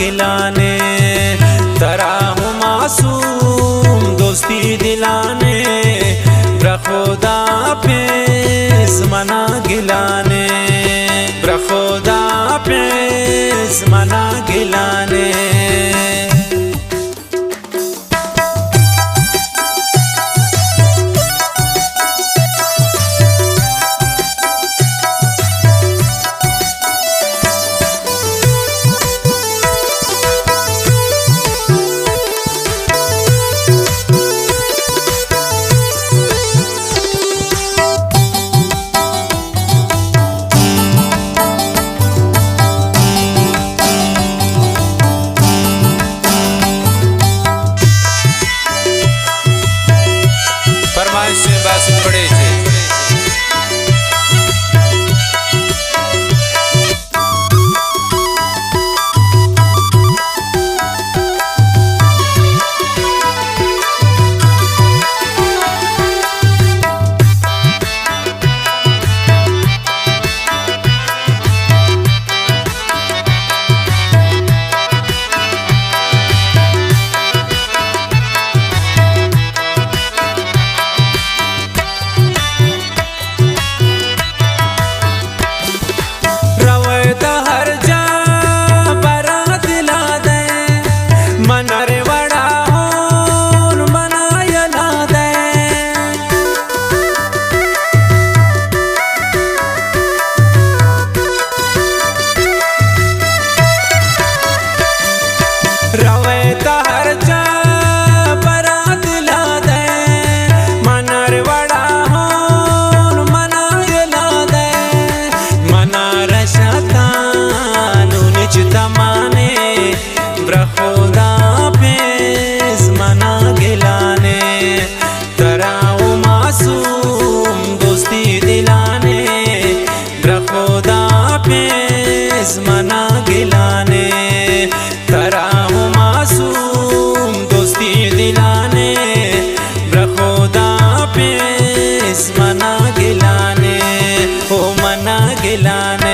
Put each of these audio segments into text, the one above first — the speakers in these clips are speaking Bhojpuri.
गिलाने, तरा हूँ मासूम दोस्ती दिलाने, ब्रखुदा पेस मना गिलाने, ब्रखुदा पेस मना गिलाने। बासु पड़े छे। ब्रखुदा पेस मना गिलाने, तराऊ मासूम दोस्ती दिलाने, ब्रखुदा पेस मना गिलाने, तराऊ मासूम दोस्ती दिलाने, ब्रखुदा पेस मना गिलाने, ओ मना गिलाने।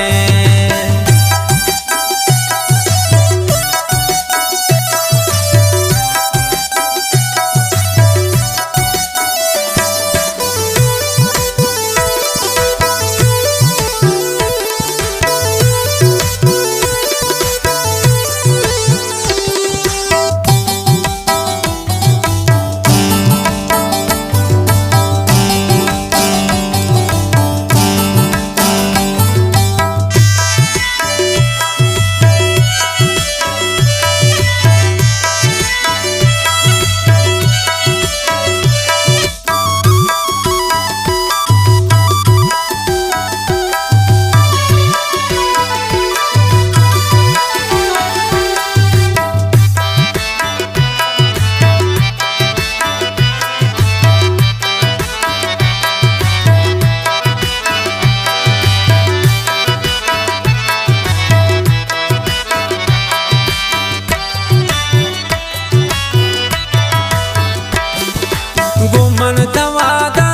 गुमन तवादा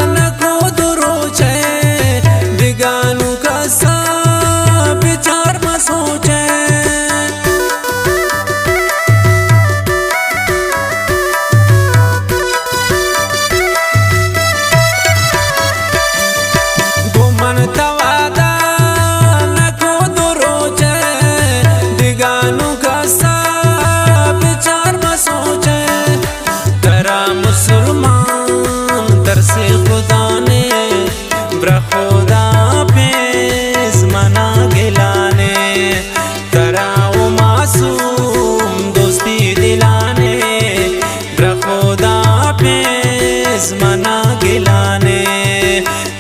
न को दुरोचे, दिगानु का सा विचार म सोचे, गुमन तवादा न को दुरोचे, दिगानु का सा विचार म सोचे, तरा मुसलमान दर से खुदा ने, ब्रखुदा पेस मना गिलाने, तराऊ मासूम दोस्ती दिलाने, ब्रखुदा पेस मना गिलाने,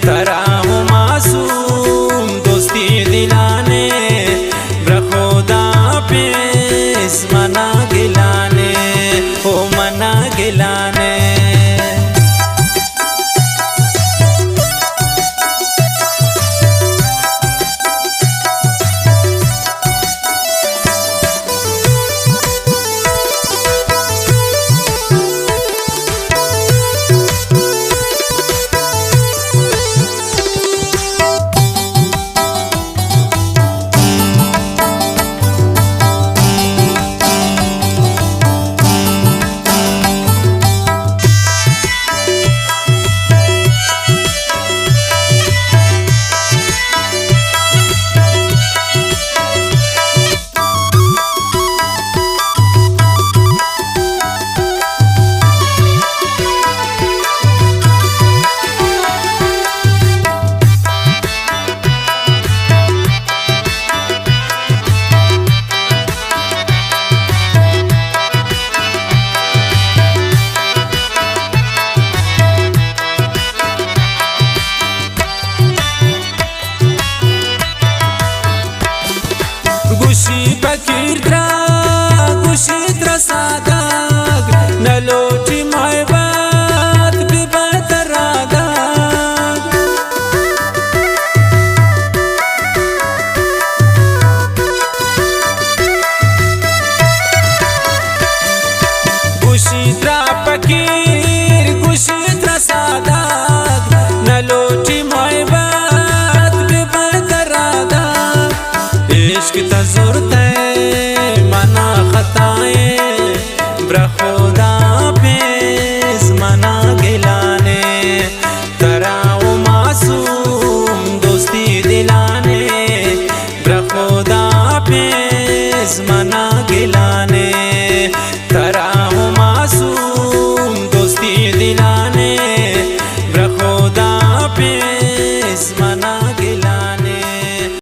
तराऊ मासूम दोस्ती दिलाने, ब्रखुदा पेस मना गिलाने, ओ मना गिलाने। شي فقیر درا گوشی درا ساده